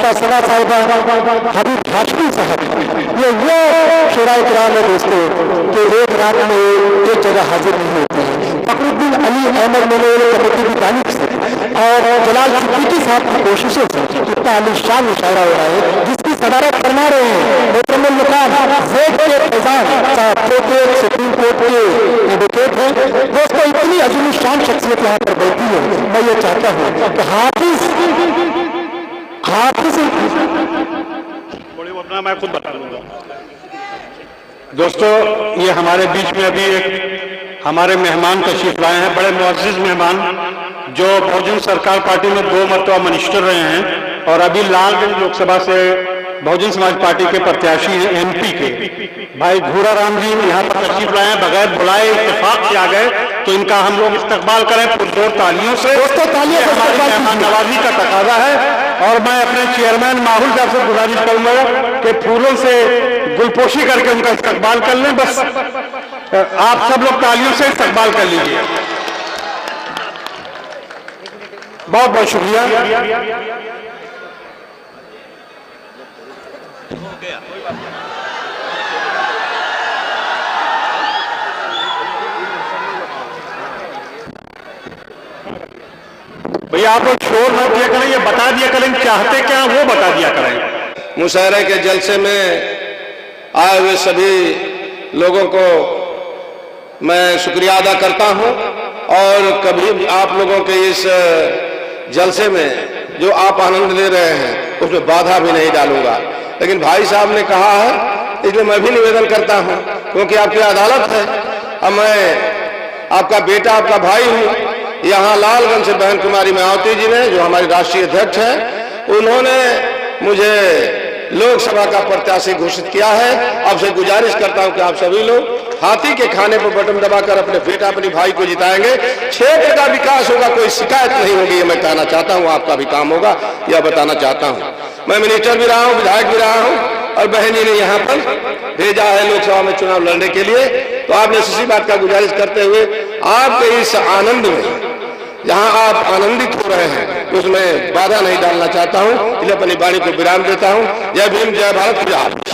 साहिबा सना साहिबा हबीब हाशमी साहब, ये वो शुरा किराम है दोस्तों कि एक रात में एक जगह हाजिर नहीं होते हैं। फखरुद्दीन अली अहमद मेमोरियल कमेटी की जानिब से और जलाल सिद्दीकी साहब की कोशिशों से इतना आलिशान मुशायरा हो रहा है जिसकी सदारत फरमा रहे हैं मोहतरम मुकाम ज़ेड के फैजान साहब, जो कि सुप्रीम कोर्ट के एडवोकेट हैं। दोस्तों इतनी अजीम शान शख्सियत यहाँ पर बैठी है, मैं ये चाहता हूँ कि हाफिज अपना मैं खुद बता दूंगा। दोस्तों ये हमारे बीच में अभी एक हमारे मेहमान तशरीफ लाए हैं, बड़े मुअज़्ज़िज़ मेहमान जो बहुजन सरकार पार्टी में 2 मरतबा मिनिस्टर रहे हैं और अभी लालगंज लोकसभा से बहुजन समाज पार्टी के प्रत्याशी हैं एमपी के भाई घूरा राम जी यहाँ पर तशरीफ लाए हैं, बगैर बुलाए इत्तेफाक से आ गए, तो इनका हम लोग इस्तकबाल करें पुरजोर तालियों से। दोस्तों तालियां हमारी मेहमान नवाजी का तकाजा है और मैं अपने चेयरमैन माहौल साहब से गुजारिश करूंगा कि फूलों से गुलपोशी करके उनका इस्तकबाल कर लें। बस आप सब लोग तालियों से इस्तकबाल कर लीजिए। बहुत बहुत शुक्रिया। भैया आप लोग शोर मत किया करें, ये बता दिया करें चाहते क्या वो बता दिया करें। मुशायरे के जलसे में आए हुए सभी लोगों को मैं शुक्रिया अदा करता हूं और कभी आप लोगों के इस जलसे में जो आप आनंद ले रहे हैं उसमें बाधा भी नहीं डालूंगा। लेकिन भाई साहब ने कहा है इसलिए मैं भी निवेदन करता हूं क्योंकि आपकी अदालत है, अब मैं आपका बेटा आपका भाई हूं। यहाँ लालगंज से बहन कुमारी मायावती जी ने जो हमारी राष्ट्रीय अध्यक्ष हैं उन्होंने मुझे लोकसभा का प्रत्याशी घोषित किया है। आपसे गुजारिश करता हूं कि आप सभी लोग हाथी के खाने पर बटन दबाकर अपने बेटा अपने भाई को जिताएंगे। क्षेत्र का विकास होगा, कोई शिकायत नहीं होगी, ये मैं कहना चाहता हूं। आपका भी काम होगा यह बताना चाहता हूं। मैं मिनिस्टर भी रहा हूं, विधायक भी रहा हूं और बहन जी ने यहाँ पर भेजा है लोकसभा में चुनाव लड़ने के लिए। तो आपने इसी बात का गुजारिश करते हुए आपके इस आनंद में जहां आप आनंदित हो रहे हैं उसमें बाधा नहीं डालना चाहता हूं, इसलिए अपनी वाणी को विराम देता हूं। जय भीम, जय भारत, जय।